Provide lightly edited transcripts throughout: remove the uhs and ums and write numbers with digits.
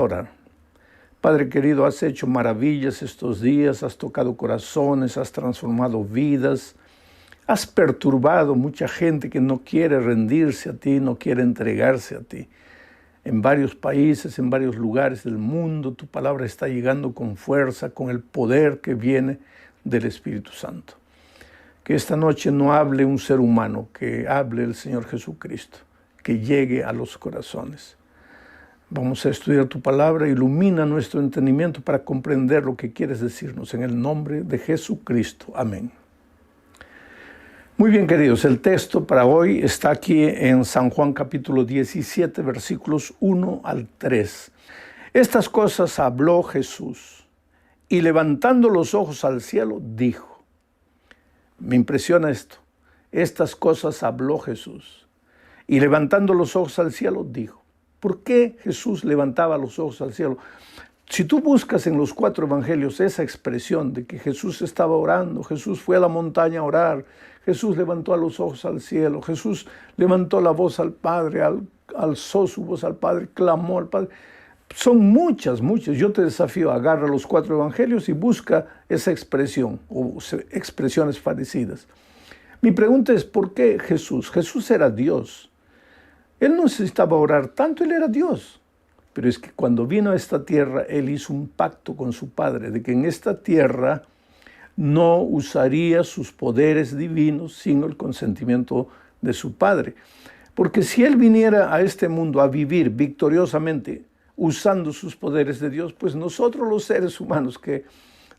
Orar. Padre querido, has hecho maravillas estos días, has tocado corazones, has transformado vidas, has perturbado mucha gente que no quiere rendirse a ti, no quiere entregarse a ti. En varios países, en varios lugares del mundo, tu palabra está llegando con fuerza, con el poder que viene del Espíritu Santo. Que esta noche no hable un ser humano, que hable el Señor Jesucristo, que llegue a los corazones. Vamos a estudiar tu palabra, ilumina nuestro entendimiento para comprender lo que quieres decirnos. En el nombre de Jesucristo. Amén. Muy bien, queridos, el texto para hoy está aquí en San Juan capítulo 17, versículos 1 al 3. Estas cosas habló Jesús y levantando los ojos al cielo dijo. Me impresiona esto. Estas cosas habló Jesús y levantando los ojos al cielo dijo. ¿Por qué Jesús levantaba los ojos al cielo? Si tú buscas en los 4 evangelios esa expresión de que Jesús estaba orando, Jesús fue a la montaña a orar, Jesús levantó los ojos al cielo, Jesús levantó la voz al Padre, alzó su voz al Padre, clamó al Padre. Son muchas. Yo te desafío, agarra los 4 evangelios y busca esa expresión o expresiones parecidas. Mi pregunta es, ¿por qué Jesús? Jesús era Dios. Él no necesitaba orar tanto, Él era Dios. Pero es que cuando vino a esta tierra, Él hizo un pacto con su Padre, de que en esta tierra no usaría sus poderes divinos sin el consentimiento de su Padre. Porque si Él viniera a este mundo a vivir victoriosamente, usando sus poderes de Dios, pues nosotros los seres humanos que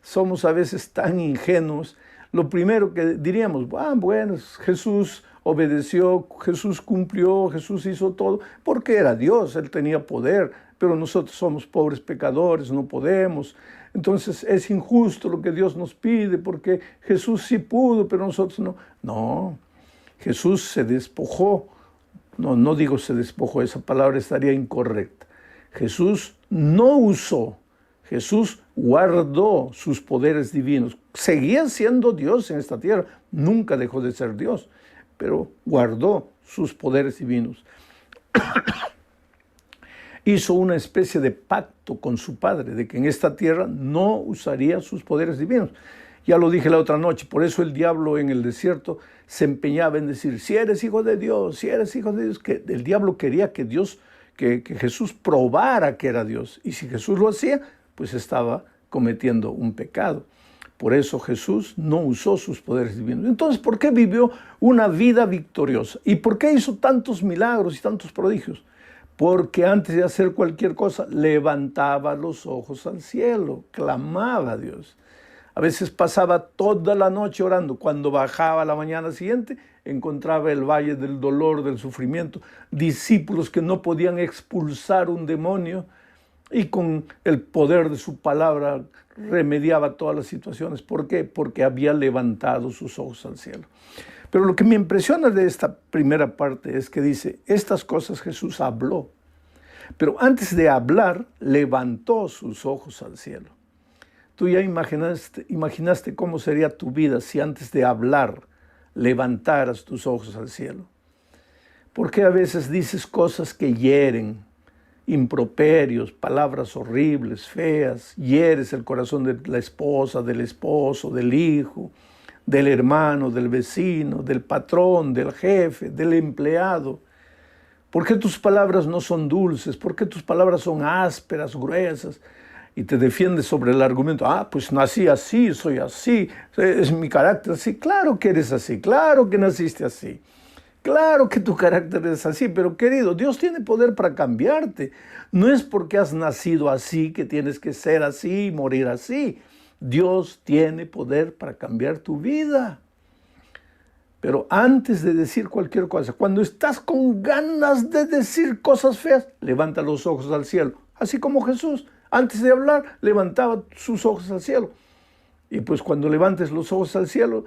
somos a veces tan ingenuos, lo primero que diríamos, bueno, Jesús obedeció, Jesús cumplió, Jesús hizo todo, porque era Dios, Él tenía poder, pero nosotros somos pobres pecadores, no podemos. Entonces es injusto lo que Dios nos pide, porque Jesús sí pudo, pero nosotros no. No, Jesús se despojó. No digo se despojó, esa palabra estaría incorrecta. Jesús no usó, Jesús guardó sus poderes divinos. Seguía siendo Dios en esta tierra, nunca dejó de ser Dios, pero guardó sus poderes divinos. Hizo una especie de pacto con su Padre, de que en esta tierra no usaría sus poderes divinos. Ya lo dije la otra noche, por eso el diablo en el desierto se empeñaba en decir, si eres hijo de Dios, si eres hijo de Dios, que el diablo quería que Jesús probara que era Dios. Y si Jesús lo hacía, pues estaba cometiendo un pecado. Por eso Jesús no usó sus poderes divinos. Entonces, ¿por qué vivió una vida victoriosa? ¿Y por qué hizo tantos milagros y tantos prodigios? Porque antes de hacer cualquier cosa, levantaba los ojos al cielo, clamaba a Dios. A veces pasaba toda la noche orando. Cuando bajaba la mañana siguiente, encontraba el valle del dolor, del sufrimiento, discípulos que no podían expulsar un demonio y con el poder de su palabra remediaba todas las situaciones. ¿Por qué? Porque había levantado sus ojos al cielo. Pero lo que me impresiona de esta primera parte es que dice, estas cosas Jesús habló. Pero antes de hablar, levantó sus ojos al cielo. Tú ya imaginaste cómo sería tu vida si antes de hablar levantaras tus ojos al cielo. Porque a veces dices cosas que hieren, improperios, palabras horribles, feas, hieres el corazón de la esposa, del esposo, del hijo, del hermano, del vecino, del patrón, del jefe, del empleado. ¿Por qué tus palabras no son dulces? ¿Por qué tus palabras son ásperas, gruesas? Y te defiendes sobre el argumento, pues nací así, soy así, es mi carácter así. Claro que eres así, claro que naciste así. Claro que tu carácter es así, pero querido, Dios tiene poder para cambiarte. No es porque has nacido así que tienes que ser así y morir así. Dios tiene poder para cambiar tu vida. Pero antes de decir cualquier cosa, cuando estás con ganas de decir cosas feas, levanta los ojos al cielo. Así como Jesús, antes de hablar, levantaba sus ojos al cielo. Y pues cuando levantes los ojos al cielo,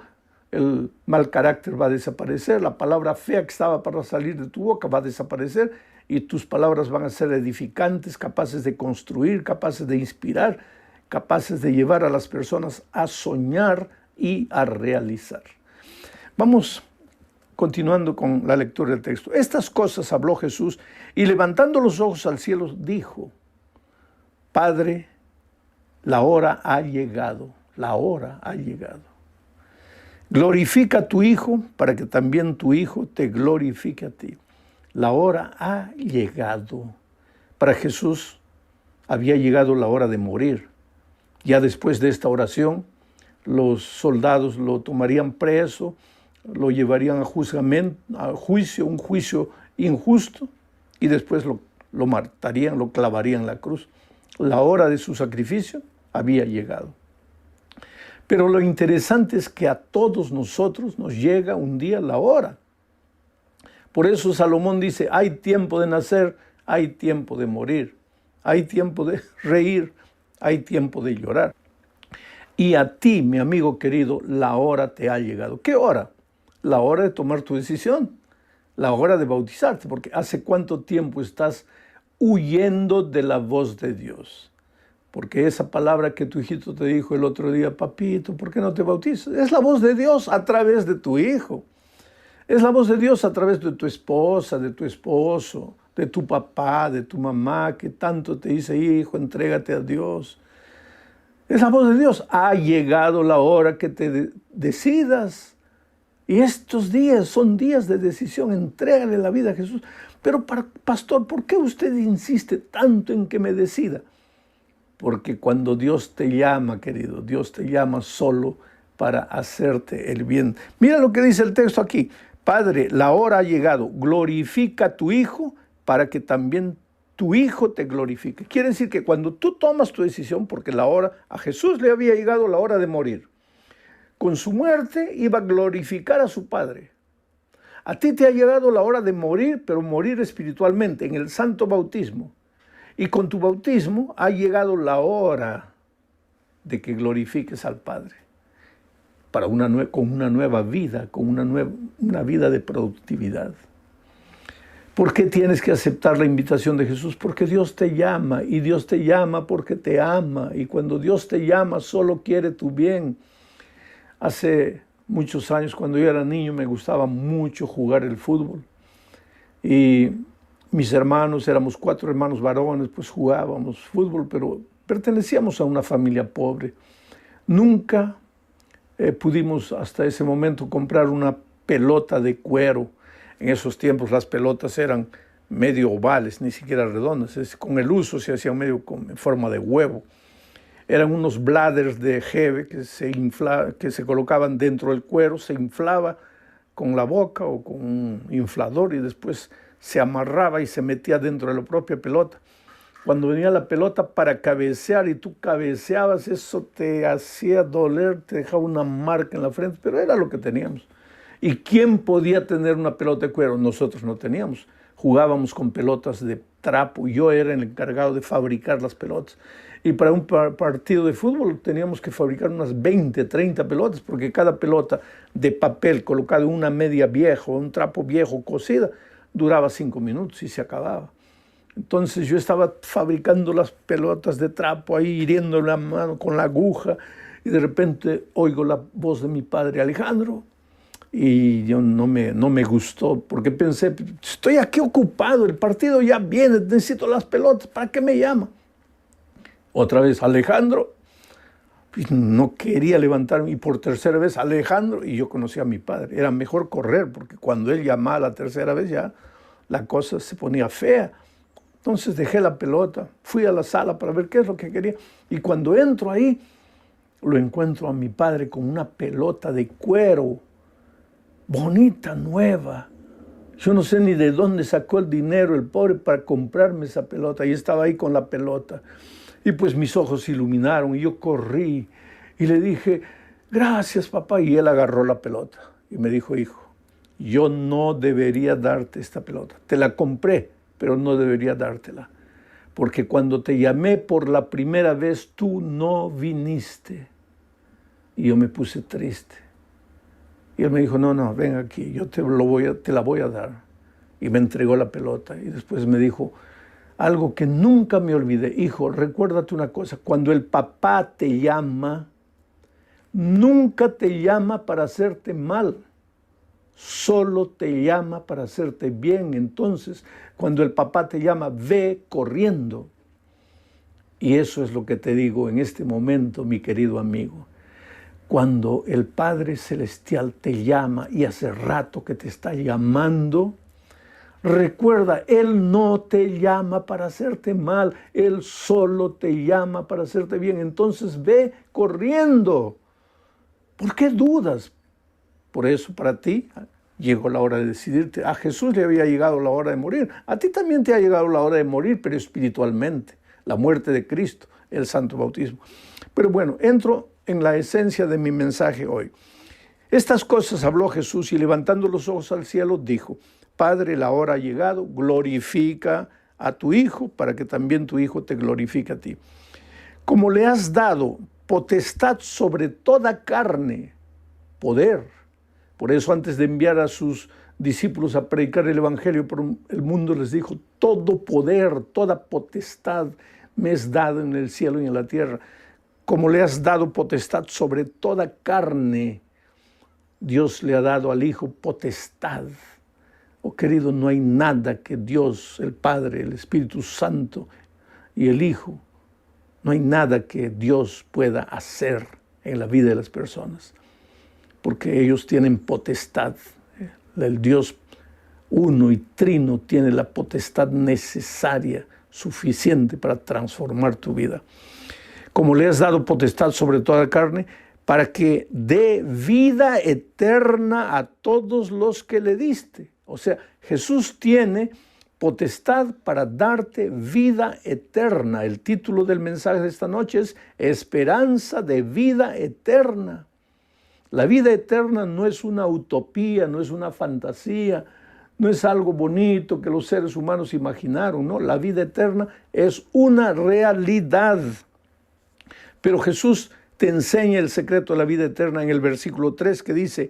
el mal carácter va a desaparecer, la palabra fea que estaba para salir de tu boca va a desaparecer y tus palabras van a ser edificantes, capaces de construir, capaces de inspirar, capaces de llevar a las personas a soñar y a realizar. Vamos continuando con la lectura del texto. Estas cosas habló Jesús y levantando los ojos al cielo dijo, Padre, la hora ha llegado, la hora ha llegado. Glorifica a tu Hijo para que también tu Hijo te glorifique a ti. La hora ha llegado. Para Jesús había llegado la hora de morir. Ya después de esta oración, los soldados lo tomarían preso, lo llevarían a juicio, un juicio injusto, y después lo matarían, lo clavarían en la cruz. La hora de su sacrificio había llegado. Pero lo interesante es que a todos nosotros nos llega un día la hora. Por eso Salomón dice, hay tiempo de nacer, hay tiempo de morir, hay tiempo de reír, hay tiempo de llorar. Y a ti, mi amigo querido, la hora te ha llegado. ¿Qué hora? La hora de tomar tu decisión, la hora de bautizarte, porque ¿hace cuánto tiempo estás huyendo de la voz de Dios? Porque esa palabra que tu hijito te dijo el otro día, papito, ¿por qué no te bautizas? Es la voz de Dios a través de tu hijo. Es la voz de Dios a través de tu esposa, de tu esposo, de tu papá, de tu mamá, que tanto te dice, hijo, entrégate a Dios. Es la voz de Dios. Ha llegado la hora que te decidas. Y estos días son días de decisión. Entrégale la vida a Jesús. Pero, pastor, ¿por qué usted insiste tanto en que me decida? Porque cuando Dios te llama, querido, Dios te llama solo para hacerte el bien. Mira lo que dice el texto aquí. Padre, la hora ha llegado. Glorifica a tu Hijo para que también tu Hijo te glorifique. Quiere decir que cuando tú tomas tu decisión, porque a Jesús le había llegado la hora de morir. Con su muerte iba a glorificar a su Padre. A ti te ha llegado la hora de morir, pero morir espiritualmente, en el santo bautismo. Y con tu bautismo ha llegado la hora de que glorifiques al Padre con una nueva vida, con una vida de productividad. ¿Por qué tienes que aceptar la invitación de Jesús? Porque Dios te llama, y Dios te llama porque te ama. Y cuando Dios te llama, solo quiere tu bien. Hace muchos años, cuando yo era niño, me gustaba mucho jugar el fútbol. Y mis hermanos, éramos 4 hermanos varones, pues jugábamos fútbol, pero pertenecíamos a una familia pobre. Nunca pudimos hasta ese momento comprar una pelota de cuero. En esos tiempos las pelotas eran medio ovales, ni siquiera redondas. Con el uso se hacían medio en forma de huevo. Eran unos bladders de jeve que se colocaban dentro del cuero, se inflaba con la boca o con un inflador y después se amarraba y se metía dentro de la propia pelota. Cuando venía la pelota para cabecear y tú cabeceabas, eso te hacía doler, te dejaba una marca en la frente, pero era lo que teníamos. ¿Y quién podía tener una pelota de cuero? Nosotros no teníamos. Jugábamos con pelotas de trapo. Yo era el encargado de fabricar las pelotas. Y para un partido de fútbol teníamos que fabricar unas 20, 30 pelotas, porque cada pelota de papel colocada en una media vieja, un trapo viejo cosida, duraba 5 minutos y se acababa. Entonces yo estaba fabricando las pelotas de trapo ahí, hiriendo la mano con la aguja, y de repente oigo la voz de mi padre, Alejandro. Y yo no me gustó, porque pensé, estoy aquí ocupado, el partido ya viene, necesito las pelotas, ¿para qué me llama? Otra vez, Alejandro. Y no quería levantarme, y por tercera vez, Alejandro, y yo conocía a mi padre. Era mejor correr, porque cuando él llamaba la tercera vez ya la cosa se ponía fea. Entonces dejé la pelota, fui a la sala para ver qué es lo que quería, y cuando entro ahí, lo encuentro a mi padre con una pelota de cuero, bonita, nueva. Yo no sé ni de dónde sacó el dinero el pobre para comprarme esa pelota. Y estaba ahí con la pelota. Y pues mis ojos se iluminaron y yo corrí y le dije, gracias papá. Y él agarró la pelota y me dijo, hijo, yo no debería darte esta pelota. Te la compré, pero no debería dártela. Porque cuando te llamé por la primera vez, tú no viniste. Y yo me puse triste. Y él me dijo, no, ven aquí, yo te la voy a dar. Y me entregó la pelota. Y después me dijo algo que nunca me olvidé. Hijo, recuérdate una cosa, cuando el papá te llama, nunca te llama para hacerte mal. Solo te llama para hacerte bien. Entonces, cuando el papá te llama, ve corriendo. Y eso es lo que te digo en este momento, mi querido amigo. Cuando el Padre Celestial te llama y hace rato que te está llamando, recuerda, Él no te llama para hacerte mal, Él solo te llama para hacerte bien. Entonces ve corriendo. ¿Por qué dudas? Por eso para ti llegó la hora de decidirte. A Jesús le había llegado la hora de morir. A ti también te ha llegado la hora de morir, pero espiritualmente. La muerte de Cristo, el santo bautismo. Pero bueno, entro en la esencia de mi mensaje hoy. Estas cosas habló Jesús y levantando los ojos al cielo dijo: Padre, la hora ha llegado, glorifica a tu Hijo para que también tu Hijo te glorifique a ti. Como le has dado potestad sobre toda carne, poder. Por eso antes de enviar a sus discípulos a predicar el Evangelio por el mundo les dijo: todo poder, toda potestad me es dado en el cielo y en la tierra. Como le has dado potestad sobre toda carne, Dios le ha dado al Hijo potestad. Oh querido, no hay nada que Dios, el Padre, el Espíritu Santo y el Hijo, no hay nada que Dios pueda hacer en la vida de las personas, porque ellos tienen potestad. El Dios uno y trino tiene la potestad necesaria, suficiente para transformar tu vida. Como le has dado potestad sobre toda carne, para que dé vida eterna a todos los que le diste. O sea, Jesús tiene potestad para darte vida eterna. El título del mensaje de esta noche es Esperanza de vida eterna. La vida eterna no es una utopía, no es una fantasía, no es algo bonito que los seres humanos imaginaron, no. La vida eterna es una realidad. Pero Jesús te enseña el secreto de la vida eterna en el versículo 3 que dice: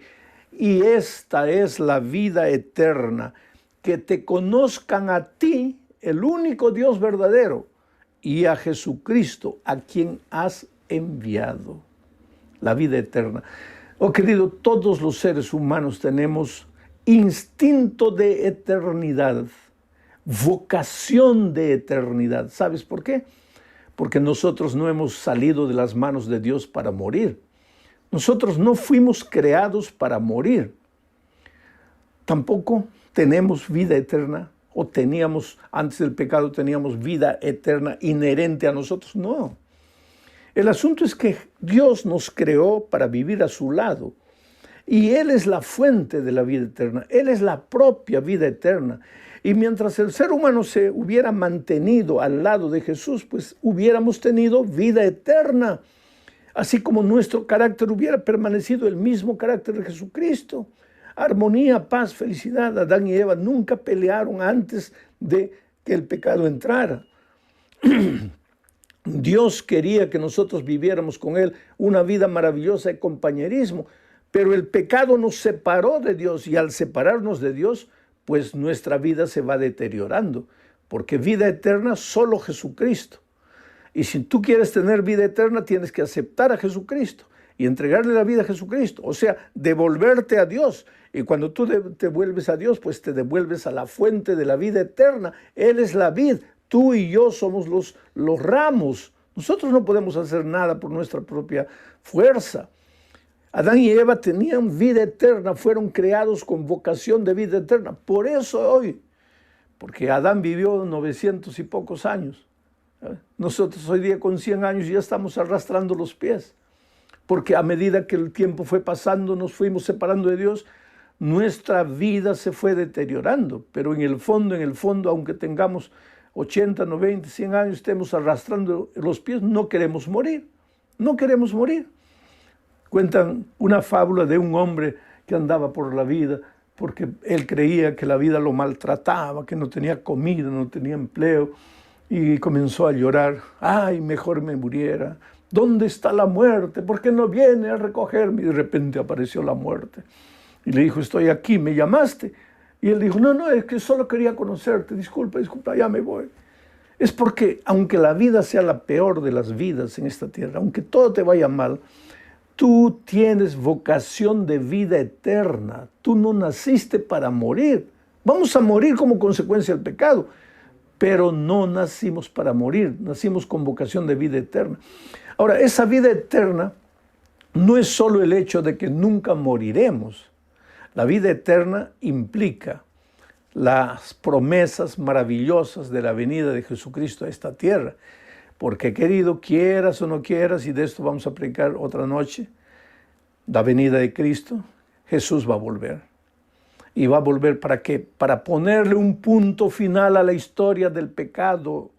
y esta es la vida eterna, que te conozcan a ti, el único Dios verdadero, y a Jesucristo, a quien has enviado. La vida eterna. Oh querido, todos los seres humanos tenemos instinto de eternidad, vocación de eternidad. ¿Sabes por qué? Porque nosotros no hemos salido de las manos de Dios para morir. Nosotros no fuimos creados para morir. Tampoco tenemos vida eterna, o teníamos, antes del pecado teníamos vida eterna inherente a nosotros. No. El asunto es que Dios nos creó para vivir a su lado. Y Él es la fuente de la vida eterna. Él es la propia vida eterna. Y mientras el ser humano se hubiera mantenido al lado de Jesús, pues hubiéramos tenido vida eterna. Así como nuestro carácter hubiera permanecido el mismo carácter de Jesucristo. Armonía, paz, felicidad. Adán y Eva nunca pelearon antes de que el pecado entrara. Dios quería que nosotros viviéramos con Él una vida maravillosa de compañerismo, pero el pecado nos separó de Dios, y al separarnos de Dios, pues nuestra vida se va deteriorando, porque vida eterna solo Jesucristo. Y si tú quieres tener vida eterna, tienes que aceptar a Jesucristo y entregarle la vida a Jesucristo, o sea, devolverte a Dios. Y cuando tú te vuelves a Dios, pues te devuelves a la fuente de la vida eterna. Él es la vid, tú y yo somos los ramos. Nosotros no podemos hacer nada por nuestra propia fuerza. Adán y Eva tenían vida eterna, fueron creados con vocación de vida eterna. Por eso hoy, porque Adán vivió 900 y pocos años. Nosotros hoy día con 100 años ya estamos arrastrando los pies. Porque a medida que el tiempo fue pasando, nos fuimos separando de Dios, nuestra vida se fue deteriorando. Pero en el fondo, aunque tengamos 80, 90, 100 años, estemos arrastrando los pies, no queremos morir. No queremos morir. Cuentan una fábula de un hombre que andaba por la vida porque él creía que la vida lo maltrataba, que no tenía comida, no tenía empleo, y comenzó a llorar. ¡Ay, mejor me muriera! ¿Dónde está la muerte? ¿Por qué no viene a recogerme? Y de repente apareció la muerte. Y le dijo: estoy aquí, ¿me llamaste? Y él dijo: no, es que solo quería conocerte, disculpa, ya me voy. Es porque aunque la vida sea la peor de las vidas en esta tierra, aunque todo te vaya mal, tú tienes vocación de vida eterna. Tú no naciste para morir. Vamos a morir como consecuencia del pecado, pero no nacimos para morir, nacimos con vocación de vida eterna. Ahora, esa vida eterna no es solo el hecho de que nunca moriremos. La vida eterna implica las promesas maravillosas de la venida de Jesucristo a esta tierra. Porque, querido, quieras o no quieras, y de esto vamos a predicar otra noche, la venida de Cristo, Jesús va a volver. ¿Y va a volver para qué? Para ponerle un punto final a la historia del pecado.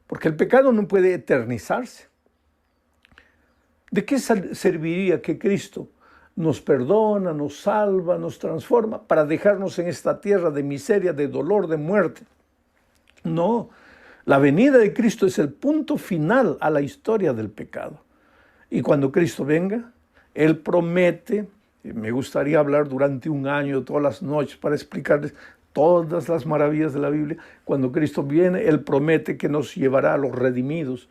Porque el pecado no puede eternizarse. ¿De qué serviría que Cristo nos perdona, nos salva, nos transforma para dejarnos en esta tierra de miseria, de dolor, de muerte? No, la venida de Cristo es el punto final a la historia del pecado. Y cuando Cristo venga, Él promete, me gustaría hablar durante un año, todas las noches, para explicarles todas las maravillas de la Biblia. Cuando Cristo viene, Él promete que nos llevará a los redimidos,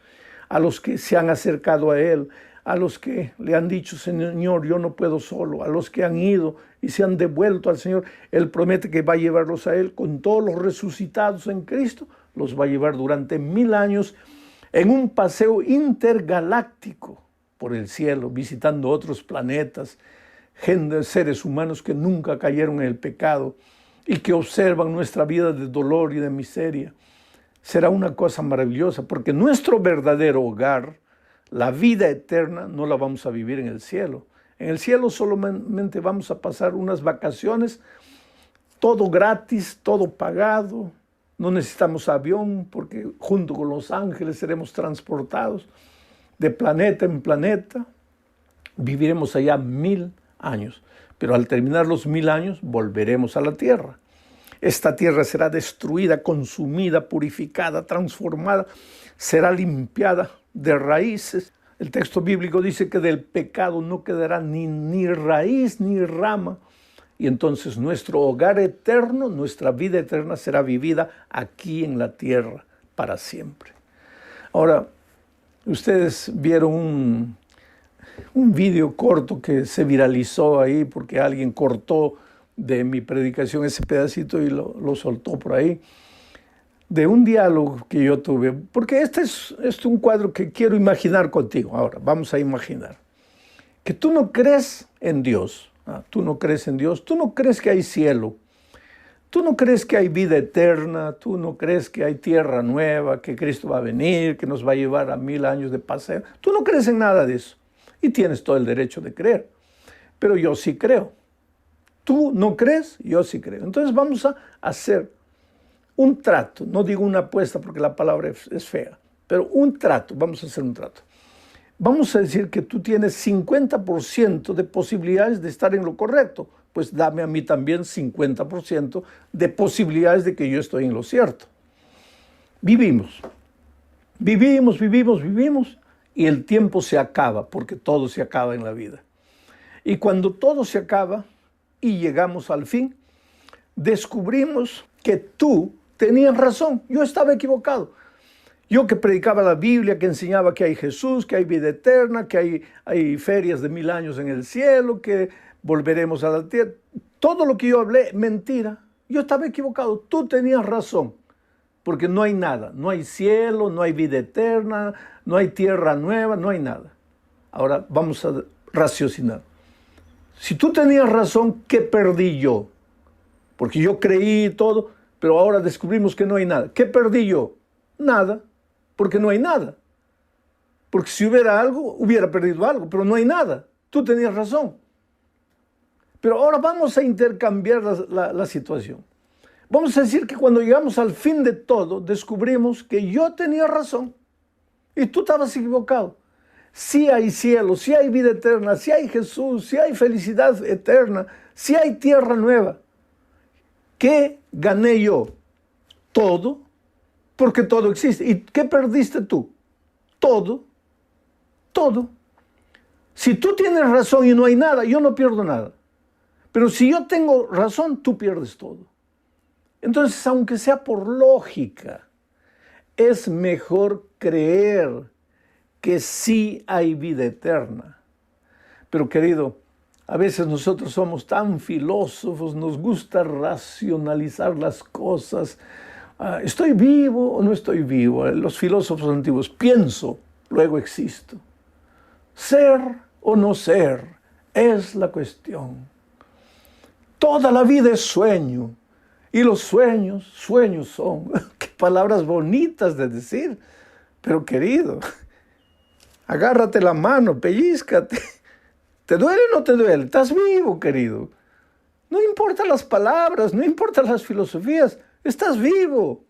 a los que se han acercado a Él, a los que le han dicho, Señor, yo no puedo solo, a los que han ido y se han devuelto al Señor. Él promete que va a llevarlos a Él con todos los resucitados en Cristo, los va a llevar durante 1000 años en un paseo intergaláctico por el cielo, visitando otros planetas, seres humanos que nunca cayeron en el pecado y que observan nuestra vida de dolor y de miseria. Será una cosa maravillosa, porque nuestro verdadero hogar, la vida eterna, no la vamos a vivir en el cielo. En el cielo solamente vamos a pasar unas vacaciones, todo gratis, todo pagado. No necesitamos avión porque junto con los ángeles seremos transportados de planeta en planeta. Viviremos allá 1000 años, pero al terminar los 1000 años volveremos a la tierra. Esta tierra será destruida, consumida, purificada, transformada, será limpiada de raíces. El texto bíblico dice que del pecado no quedará ni raíz ni rama. Y entonces nuestro hogar eterno, nuestra vida eterna será vivida aquí en la tierra para siempre. Ahora, ustedes vieron un video corto que se viralizó ahí porque alguien cortó de mi predicación ese pedacito y lo soltó por ahí, de un diálogo que yo tuve, porque este es un cuadro que quiero imaginar contigo. Ahora, vamos a imaginar que tú no crees en Dios, tú no crees en Dios, tú no crees que hay cielo, tú no crees que hay vida eterna, tú no crees que hay tierra nueva, que Cristo va a venir, que nos va a llevar a 1000 años de paseo, tú no crees en nada de eso y tienes todo el derecho de creer, pero yo sí creo. Tú no crees, yo sí creo. Entonces vamos a hacer un trato, no digo una apuesta porque la palabra es fea, pero un trato, vamos a hacer un trato. Vamos a decir que tú tienes 50% de posibilidades de estar en lo correcto, pues dame a mí también 50% de posibilidades de que yo estoy en lo cierto. Vivimos y el tiempo se acaba, porque todo se acaba en la vida. Y cuando todo se acaba y llegamos al fin, descubrimos que tú tenías razón, yo estaba equivocado. Yo que predicaba la Biblia, que enseñaba que hay Jesús, que hay vida eterna, que hay ferias de 1000 años en el cielo, que volveremos a la tierra. Todo lo que yo hablé, mentira. Yo estaba equivocado, tú tenías razón. Porque no hay nada, no hay cielo, no hay vida eterna, no hay tierra nueva, no hay nada. Ahora vamos a raciocinar. Si tú tenías razón, ¿qué perdí yo? Porque yo creí todo, pero ahora descubrimos que no hay nada. ¿Qué perdí yo? Nada, porque no hay nada. Porque si hubiera algo, hubiera perdido algo, pero no hay nada. Tú tenías razón. Pero ahora vamos a intercambiar la situación. Vamos a decir que cuando llegamos al fin de todo, descubrimos que yo tenía razón y tú estabas equivocado. Sí hay cielo, sí hay vida eterna, sí hay Jesús, sí hay felicidad eterna, sí hay tierra nueva. ¿Qué gané yo? Todo, porque todo existe. ¿Y qué perdiste tú? Todo, todo. Si tú tienes razón y no hay nada, yo no pierdo nada. Pero si yo tengo razón, tú pierdes todo. Entonces, aunque sea por lógica, es mejor creer que sí hay vida eterna. Pero querido, a veces nosotros somos tan filósofos, nos gusta racionalizar las cosas, ¿Estoy vivo o no estoy vivo? Los filósofos antiguos, pienso, luego existo. Ser o no ser es la cuestión. Toda la vida es sueño y los sueños, sueños son. Qué palabras bonitas de decir, pero querido, agárrate la mano, pellízcate. ¿Te duele o no te duele? Estás vivo, querido. No importan las palabras, no importan las filosofías, estás vivo.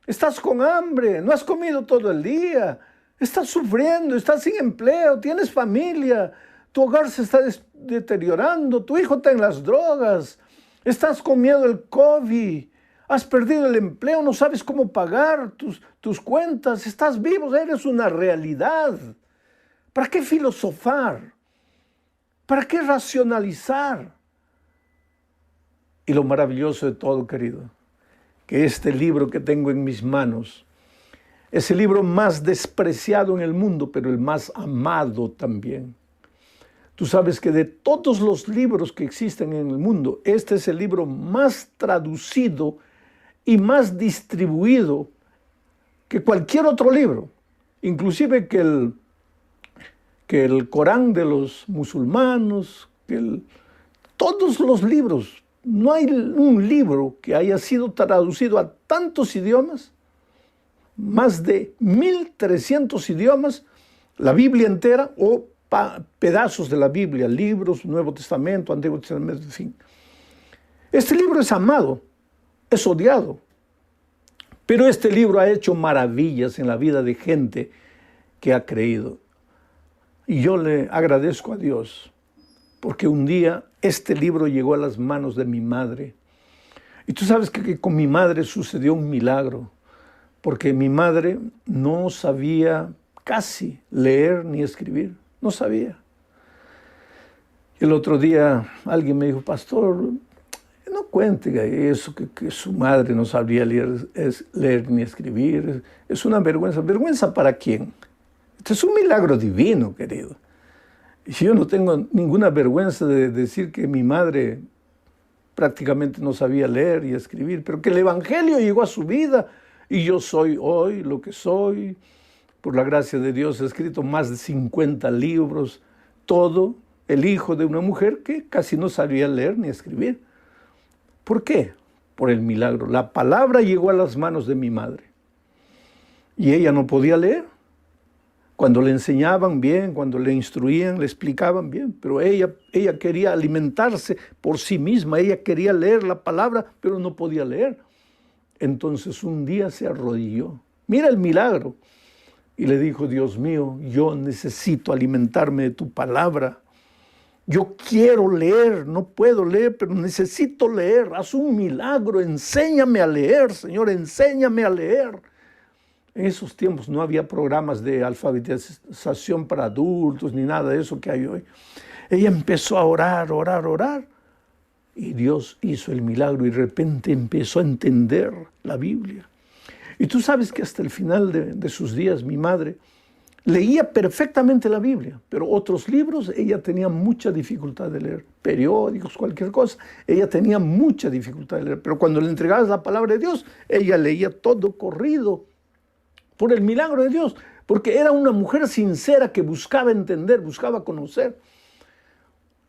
Estás con hambre, no has comido todo el día, estás sufriendo, estás sin empleo, tienes familia, tu hogar se está deteriorando, tu hijo está en las drogas, estás con miedo del COVID, has perdido el empleo, no sabes cómo pagar tus cuentas, estás vivo, eres una realidad. ¿Para qué filosofar? ¿Para qué racionalizar? Y lo maravilloso de todo, querido, que este libro que tengo en mis manos es el libro más despreciado en el mundo, pero el más amado también. Tú sabes que de todos los libros que existen en el mundo, este es el libro más traducido y más distribuido que cualquier otro libro, inclusive que el Corán de los musulmanes, todos los libros. No hay un libro que haya sido traducido a tantos idiomas, más de 1.300 idiomas, la Biblia entera o pedazos de la Biblia, libros, Nuevo Testamento, Antiguo Testamento, en fin. Este libro es amado, es odiado, pero este libro ha hecho maravillas en la vida de gente que ha creído. Y yo le agradezco a Dios, porque un día este libro llegó a las manos de mi madre. Y tú sabes que con mi madre sucedió un milagro, porque mi madre no sabía casi leer ni escribir, no sabía. El otro día alguien me dijo, pastor, no cuente eso, que su madre no sabía leer ni escribir. Es una vergüenza. ¿Vergüenza para quién? Esto es un milagro divino, querido. Y yo no tengo ninguna vergüenza de decir que mi madre prácticamente no sabía leer y escribir, pero que el Evangelio llegó a su vida y yo soy hoy lo que soy. Por la gracia de Dios he escrito más de 50 libros, todo el hijo de una mujer que casi no sabía leer ni escribir. ¿Por qué? Por el milagro. La palabra llegó a las manos de mi madre y ella no podía leer. Cuando le enseñaban bien, cuando le instruían, le explicaban bien, pero ella quería alimentarse por sí misma, ella quería leer la palabra, pero no podía leer. Entonces un día se arrodilló, mira el milagro, y le dijo, Dios mío, yo necesito alimentarme de tu palabra. Yo quiero leer, no puedo leer, pero necesito leer. Haz un milagro, enséñame a leer, Señor, enséñame a leer. En esos tiempos no había programas de alfabetización para adultos ni nada de eso que hay hoy. Ella empezó a orar, y Dios hizo el milagro y de repente empezó a entender la Biblia. Y tú sabes que hasta el final de sus días mi madre leía perfectamente la Biblia, pero otros libros ella tenía mucha dificultad de leer, periódicos, cualquier cosa, ella tenía mucha dificultad de leer, pero cuando le entregabas la palabra de Dios, ella leía todo corrido, por el milagro de Dios, porque era una mujer sincera que buscaba entender, buscaba conocer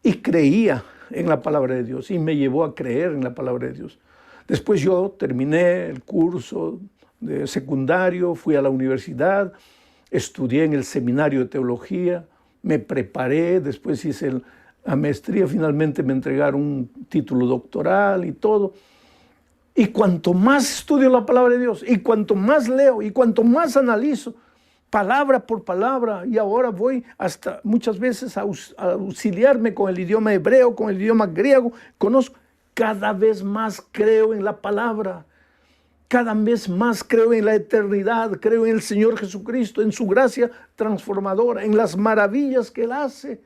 y creía en la palabra de Dios y me llevó a creer en la palabra de Dios. Después yo terminé el curso de secundario, fui a la universidad, estudié en el seminario de teología, me preparé, después hice la maestría, finalmente me entregaron un título doctoral y todo. Y cuanto más estudio la palabra de Dios, y cuanto más leo, y cuanto más analizo, palabra por palabra, y ahora voy hasta muchas veces a auxiliarme con el idioma hebreo, con el idioma griego, conozco, cada vez más creo en la palabra, cada vez más creo en la eternidad, creo en el Señor Jesucristo, en su gracia transformadora, en las maravillas que Él hace.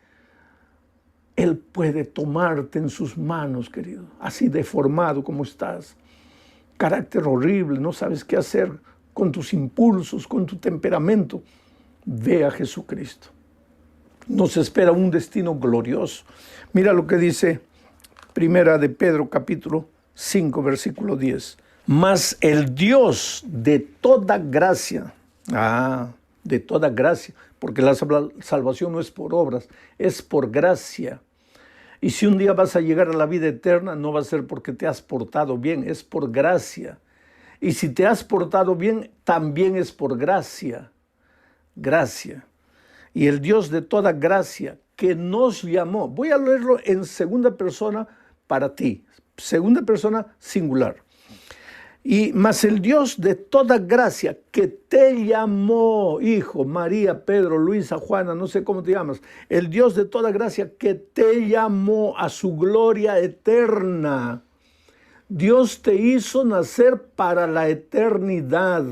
Él puede tomarte en sus manos, querido, así deformado como estás. Carácter horrible, no sabes qué hacer con tus impulsos, con tu temperamento. Ve a Jesucristo. Nos espera un destino glorioso. Mira lo que dice Primera de Pedro, capítulo 5, versículo 10. Mas el Dios de toda gracia, de toda gracia, porque la salvación no es por obras, es por gracia. Y si un día vas a llegar a la vida eterna, no va a ser porque te has portado bien, es por gracia. Y si te has portado bien, también es por gracia. Gracia. Y el Dios de toda gracia que nos llamó, voy a leerlo en segunda persona para ti, segunda persona singular. Y más el Dios de toda gracia que te llamó, hijo, María, Pedro, Luisa, Juana, no sé cómo te llamas, el Dios de toda gracia que te llamó a su gloria eterna. Dios te hizo nacer para la eternidad.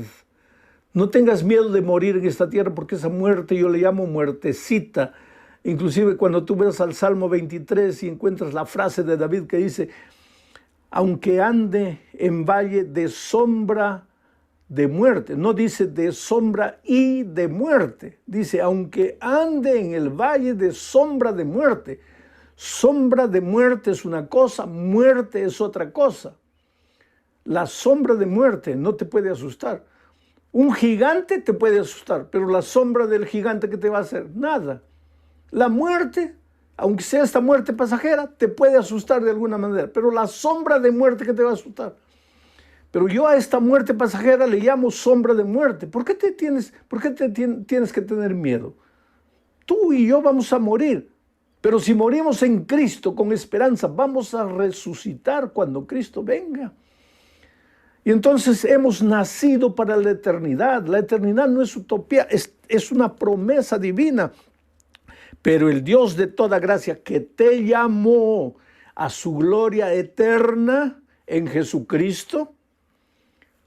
No tengas miedo de morir en esta tierra, porque esa muerte yo le llamo muertecita. Inclusive cuando tú ves al Salmo 23 y encuentras la frase de David que dice: aunque ande en valle de sombra de muerte, no dice de sombra y de muerte, dice aunque ande en el valle de sombra de muerte. Sombra de muerte es una cosa, muerte es otra cosa. La sombra de muerte no te puede asustar. Un gigante te puede asustar, pero la sombra del gigante, ¿qué te va a hacer? Nada. La muerte, aunque sea esta muerte pasajera, te puede asustar de alguna manera, pero la sombra de muerte que te va a asustar. Pero yo a esta muerte pasajera le llamo sombra de muerte. ¿Por qué tienes que tener miedo? Tú y yo vamos a morir, pero si morimos en Cristo con esperanza, vamos a resucitar cuando Cristo venga. Y entonces hemos nacido para la eternidad. La eternidad no es utopía, es una promesa divina. Pero el Dios de toda gracia que te llamó a su gloria eterna en Jesucristo,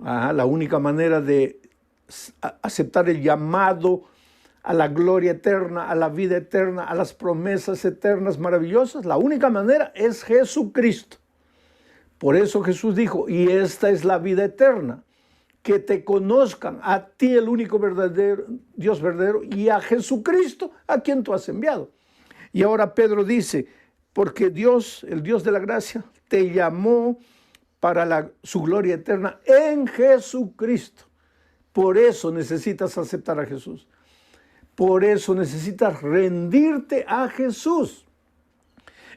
la única manera de aceptar el llamado a la gloria eterna, a la vida eterna, a las promesas eternas maravillosas, la única manera es Jesucristo. Por eso Jesús dijo, y esta es la vida eterna, que te conozcan a ti, el único verdadero Dios verdadero, y a Jesucristo, a quien tú has enviado. Y ahora Pedro dice, porque Dios, el Dios de la gracia, te llamó para su gloria eterna en Jesucristo. Por eso necesitas aceptar a Jesús. Por eso necesitas rendirte a Jesús.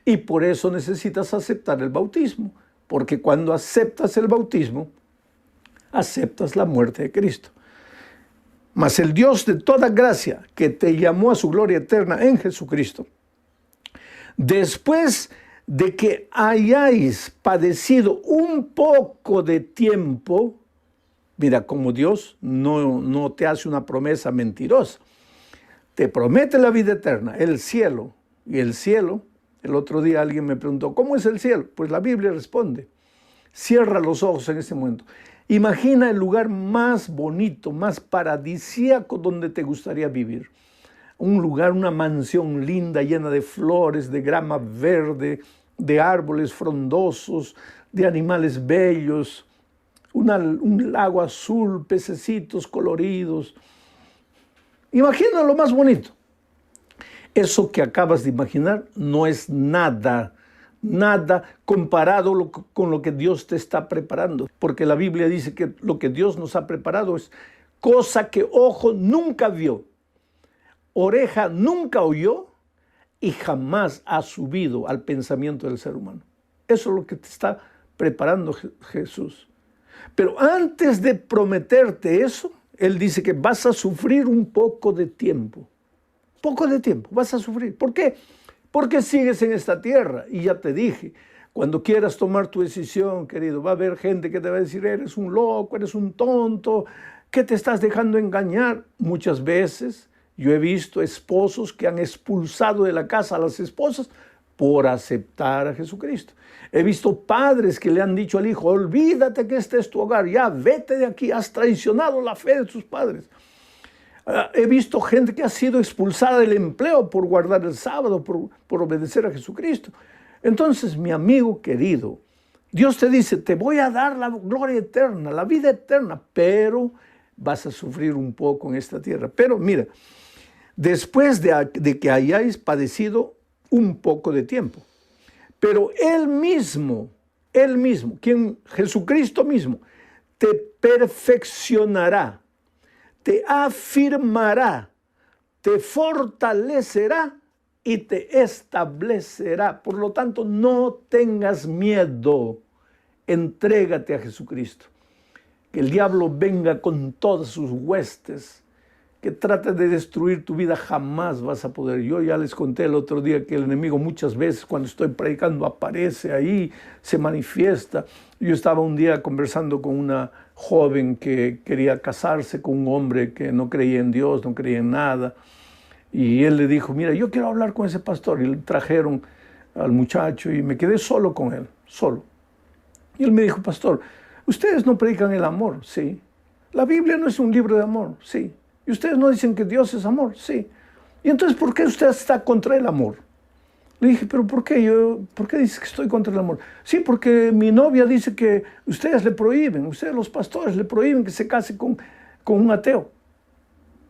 Y por eso necesitas aceptar el bautismo. Porque cuando aceptas el bautismo, aceptas la muerte de Cristo. Mas el Dios de toda gracia, que te llamó a su gloria eterna en Jesucristo, después de que hayáis padecido un poco de tiempo, mira, como Dios no te hace una promesa mentirosa, te promete la vida eterna, el cielo, y el cielo. El otro día alguien me preguntó, ¿cómo es el cielo? Pues la Biblia responde. Cierra los ojos en este momento. Imagina el lugar más bonito, más paradisíaco donde te gustaría vivir. Un lugar, una mansión linda, llena de flores, de grama verde, de árboles frondosos, de animales bellos, un lago azul, pececitos coloridos. Imagina lo más bonito. Eso que acabas de imaginar no es nada comparado con lo que Dios te está preparando. Porque la Biblia dice que lo que Dios nos ha preparado es cosa que ojo nunca vio, oreja nunca oyó y jamás ha subido al pensamiento del ser humano. Eso es lo que te está preparando Jesús. Pero antes de prometerte eso, Él dice que vas a sufrir un poco de tiempo. Poco de tiempo, vas a sufrir. ¿Por qué? Porque sigues en esta tierra. Y ya te dije, cuando quieras tomar tu decisión, querido, va a haber gente que te va a decir, eres un loco, eres un tonto, que te estás dejando engañar. Muchas veces yo he visto esposos que han expulsado de la casa a las esposas por aceptar a Jesucristo. He visto padres que le han dicho al hijo, olvídate que este es tu hogar, ya vete de aquí, has traicionado la fe de tus padres. He visto gente que ha sido expulsada del empleo por guardar el sábado, por obedecer a Jesucristo. Entonces, mi amigo querido, Dios te dice, te voy a dar la gloria eterna, la vida eterna, pero vas a sufrir un poco en esta tierra. Pero mira, después de que hayáis padecido un poco de tiempo, pero Él mismo, Jesucristo mismo, te perfeccionará, te afirmará, te fortalecerá y te establecerá. Por lo tanto, no tengas miedo. Entrégate a Jesucristo. Que el diablo venga con todas sus huestes, que trate de destruir tu vida, jamás vas a poder. Yo ya les conté el otro día que el enemigo muchas veces cuando estoy predicando aparece ahí, se manifiesta. Yo estaba un día conversando con una joven que quería casarse con un hombre que no creía en Dios, no creía en nada. Y él le dijo, mira, yo quiero hablar con ese pastor. Y le trajeron al muchacho y me quedé solo con él, solo. Y él me dijo, pastor, ustedes no predican el amor, sí. La Biblia no es un libro de amor, sí. Y ustedes no dicen que Dios es amor, sí. Y entonces, ¿por qué usted está contra el amor? Le dije, ¿pero por qué? ¿Por qué dice que estoy contra el amor? Sí, porque mi novia dice que ustedes le prohíben, ustedes los pastores le prohíben que se case con un ateo.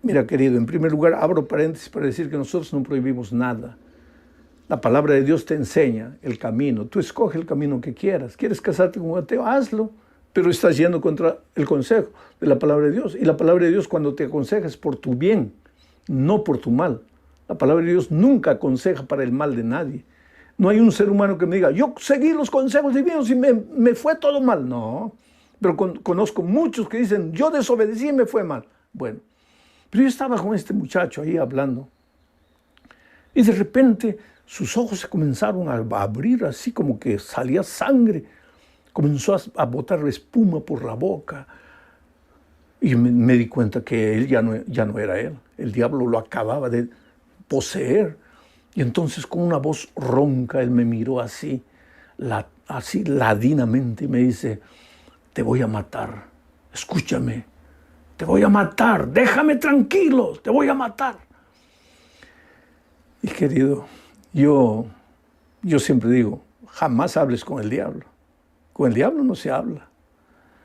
Mira, querido, en primer lugar, abro paréntesis para decir que nosotros no prohibimos nada. La palabra de Dios te enseña el camino. Tú escoge el camino que quieras. ¿Quieres casarte con un ateo? Hazlo. Pero estás yendo contra el consejo de la palabra de Dios. Y la palabra de Dios cuando te aconseja es por tu bien, no por tu mal. La palabra de Dios nunca aconseja para el mal de nadie. No hay un ser humano que me diga, yo seguí los consejos divinos y me fue todo mal. No, pero conozco muchos que dicen, yo desobedecí y me fue mal. Bueno, pero yo estaba con este muchacho ahí hablando y de repente sus ojos se comenzaron a abrir así como que salía sangre. Comenzó a botar espuma por la boca. Y me di cuenta que él ya no era él. El diablo lo acababa de poseer. Y entonces con una voz ronca él me miró así ladinamente y me dice, te voy a matar, escúchame, te voy a matar, déjame tranquilo, te voy a matar. Y querido, yo siempre digo, jamás hables con el diablo. Con el diablo no se habla.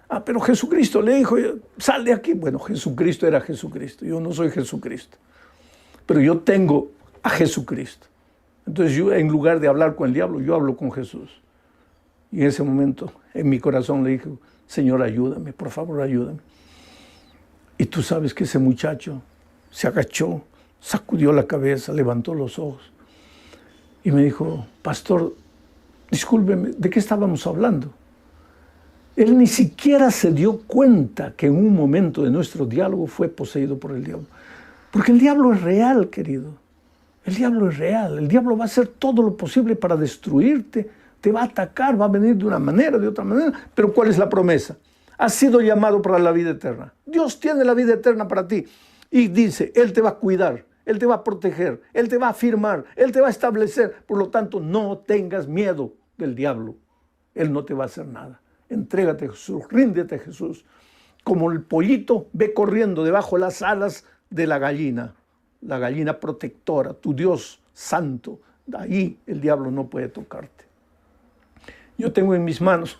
Ah, pero Jesucristo le dijo, sal de aquí. Bueno, Jesucristo era Jesucristo. Yo no soy Jesucristo. Pero yo tengo a Jesucristo. Entonces yo, en lugar de hablar con el diablo, yo hablo con Jesús. Y en ese momento, en mi corazón le dije, Señor, ayúdame, por favor, ayúdame. Y tú sabes que ese muchacho se agachó, sacudió la cabeza, levantó los ojos y me dijo, pastor, discúlpeme, ¿de qué estábamos hablando? Él ni siquiera se dio cuenta que en un momento de nuestro diálogo fue poseído por el diablo. Porque el diablo es real, querido. El diablo es real. El diablo va a hacer todo lo posible para destruirte. Te va a atacar, va a venir de una manera, de otra manera. Pero ¿cuál es la promesa? Has sido llamado para la vida eterna. Dios tiene la vida eterna para ti. Y dice, Él te va a cuidar, Él te va a proteger, Él te va a afirmar, Él te va a establecer. Por lo tanto, no tengas miedo del diablo. Él no te va a hacer nada. Entrégate a Jesús, ríndete a Jesús. Como el pollito, ve corriendo debajo de las alas de la gallina protectora, tu Dios santo. De ahí el diablo no puede tocarte. Yo tengo en mis manos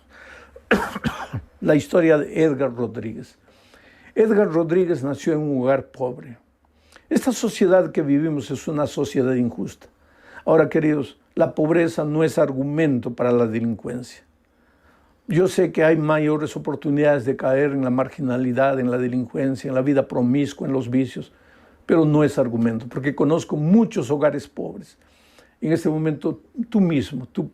la historia de Edgar Rodríguez. Edgar Rodríguez nació en un hogar pobre. Esta sociedad que vivimos es una sociedad injusta. Ahora, queridos, la pobreza no es argumento para la delincuencia. Yo sé que hay mayores oportunidades de caer en la marginalidad, en la delincuencia, en la vida promiscua, en los vicios, pero no es argumento, porque conozco muchos hogares pobres. En este momento tú mismo, tú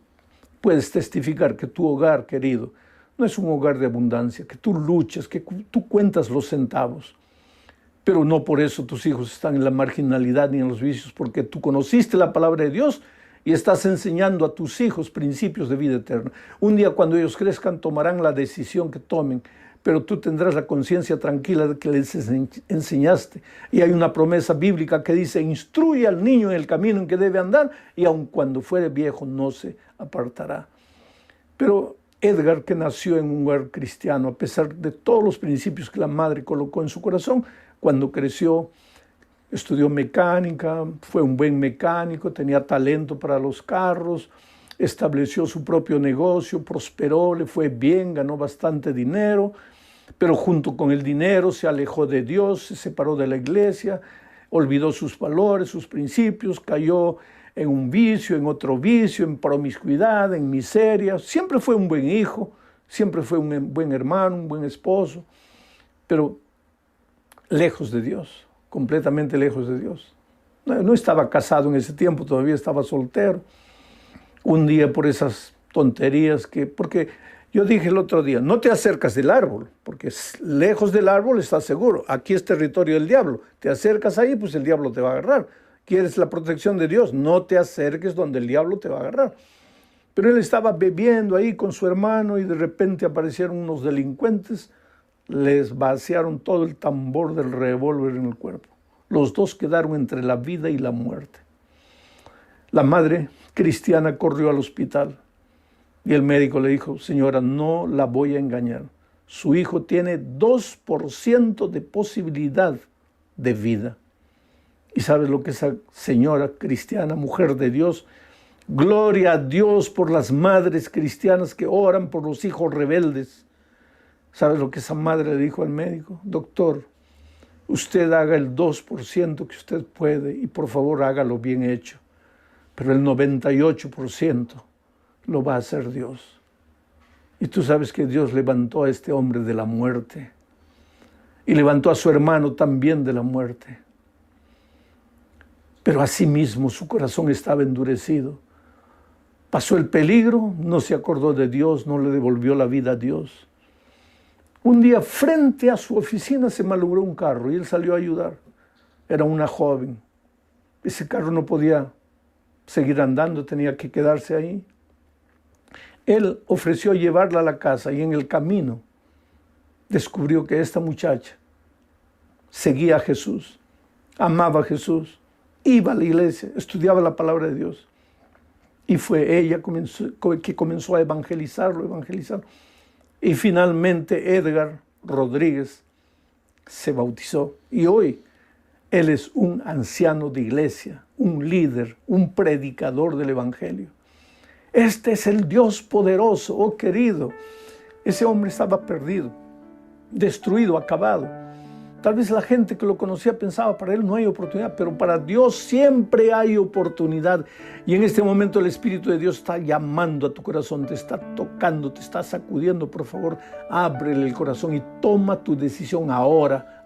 puedes testificar que tu hogar, querido, no es un hogar de abundancia, que tú luchas, que tú cuentas los centavos, pero no por eso tus hijos están en la marginalidad ni en los vicios, porque tú conociste la palabra de Dios y estás enseñando a tus hijos principios de vida eterna. Un día cuando ellos crezcan tomarán la decisión que tomen, pero tú tendrás la conciencia tranquila de que les enseñaste. Y hay una promesa bíblica que dice, instruye al niño en el camino en que debe andar y aun cuando fuere viejo no se apartará. Pero Edgar, que nació en un hogar cristiano, a pesar de todos los principios que la madre colocó en su corazón, cuando creció, estudió mecánica, fue un buen mecánico, tenía talento para los carros, estableció su propio negocio, prosperó, le fue bien, ganó bastante dinero, pero junto con el dinero se alejó de Dios, se separó de la iglesia, olvidó sus valores, sus principios, cayó en un vicio, en otro vicio, en promiscuidad, en miseria. Siempre fue un buen hijo, siempre fue un buen hermano, un buen esposo, pero lejos de Dios, completamente lejos de Dios. No estaba casado en ese tiempo, todavía estaba soltero. Un día por esas tonterías porque yo dije el otro día, no te acercas del árbol, porque lejos del árbol estás seguro. Aquí es territorio del diablo. Te acercas ahí, pues el diablo te va a agarrar. ¿Quieres la protección de Dios? No te acerques donde el diablo te va a agarrar. Pero él estaba bebiendo ahí con su hermano y de repente aparecieron unos delincuentes, les vaciaron todo el tambor del revólver en el cuerpo. Los dos quedaron entre la vida y la muerte. La madre cristiana corrió al hospital y el médico le dijo, señora, no la voy a engañar. Su hijo tiene 2% de posibilidad de vida. ¿Y sabes lo que esa señora cristiana, mujer de Dios, gloria a Dios por las madres cristianas que oran por los hijos rebeldes? ¿Sabes lo que esa madre le dijo al médico? Doctor, usted haga el 2% que usted puede y por favor hágalo bien hecho. Pero el 98% lo va a hacer Dios. Y tú sabes que Dios levantó a este hombre de la muerte y levantó a su hermano también de la muerte. Pero asimismo su corazón estaba endurecido. Pasó el peligro, no se acordó de Dios, no le devolvió la vida a Dios. Un día frente a su oficina se malogró un carro y él salió a ayudar. Era una joven. Ese carro no podía seguir andando, tenía que quedarse ahí. Él ofreció llevarla a la casa y en el camino descubrió que esta muchacha seguía a Jesús, amaba a Jesús, iba a la iglesia, estudiaba la palabra de Dios. Y fue ella que comenzó a evangelizarlo. Y finalmente Edgar Rodríguez se bautizó. Y hoy él es un anciano de iglesia, un líder, un predicador del evangelio. Este es el Dios poderoso, oh querido. Ese hombre estaba perdido, destruido, acabado. Tal vez la gente que lo conocía pensaba, para él no hay oportunidad, pero para Dios siempre hay oportunidad. Y en este momento el Espíritu de Dios está llamando a tu corazón, te está tocando, te está sacudiendo. Por favor, ábrele el corazón y toma tu decisión ahora.